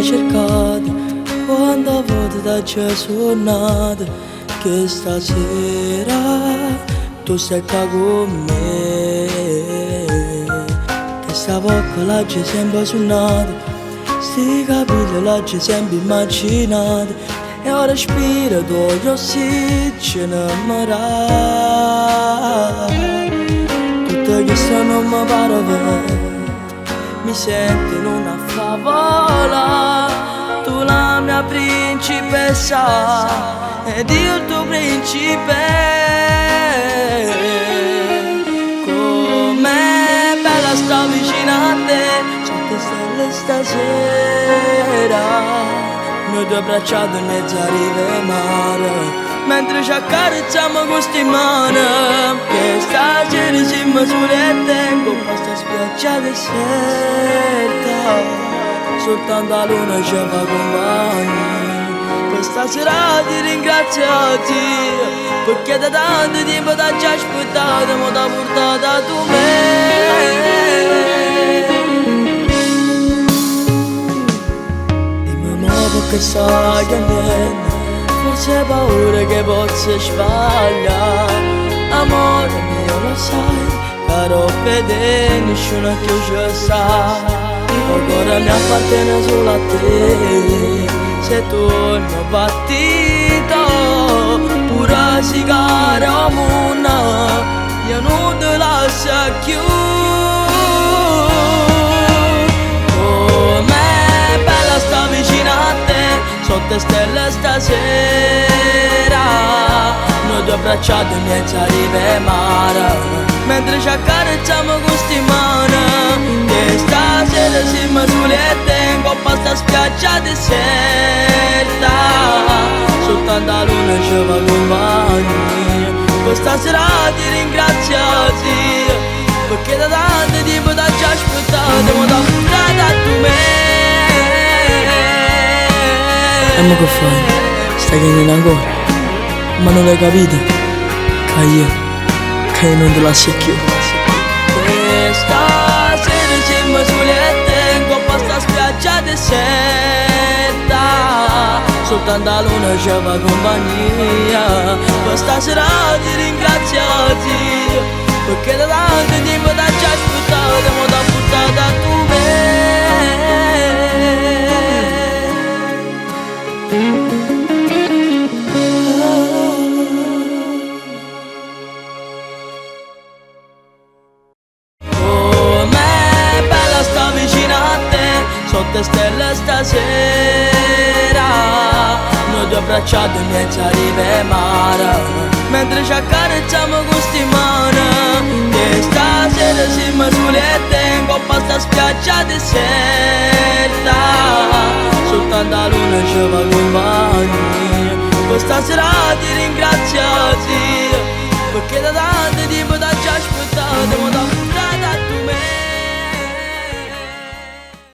cercato quando volte da già suonato, che stasera tu sei qua con me. Che sta bocca l'hai sempre suonato, sti capelli l'hai sempre immaginato, e ora respiro tuo ossigeno mi dà. Tutto questo non mi pare vero, mi sento in una favola. Tu la mia principessa ed io il tuo principe. Com'è bella sta vicino a te, sotto stelle stasera. Noi due abbracciati in mezzo a rive mare, mentre ci accarezziamo con sti mani. Che stasera siamo sole e tengo questa spiaggia deserta, soltanto la luna ci fa compagnia. Questa sera ti ringrazio Dio, perché da tanto tempo ti già aspettato, ma t'ha portata tu me. Che sai che niente, forse hai paura che possa sbagliare. Amore mio lo sai, caro fede nessuno più ci sa. Il cuore mi appartiene solo a te, se tu mi partito, pure si caro mondo, io non te lascio più. Com'è bella sta vicino a te, sotto stelle stasera. Noi due abbracciati in mezzo a rive mare, mentre ci accarezziamo con sti mani. Che stasera siamo soli e tengo questa spiaggia deserta, soltanto la luna ci fa compagnia. Questa sera ti ringrazio Dio, perché da tanto tempo ti già aspettato, ma t'ha portata tu me. E mo che fai? Stai chiedendo ancora? Ma non l'hai capito? Che io non te lascio più. Questa sera siamo soli e tengo questa spiaggia deserta, soltanto la luna ci fa compagnia. Questa sera ti ringrazio Dio, perché da tanto tempo ti già aspettato, ma t'ha portata tu me. Com'è bella sta vicino a te, sotto stelle stasera. Noi due abbracciati in mezzo a rive mare, mentre ci accarezziamo con sti mani. Che stasera siamo soli e tengo questa spiaggia deserta, soltanto la luna ci fa compagnia. Questa sera ti ringrazio Dio, perché da tanto tempo ti già aspettato, ma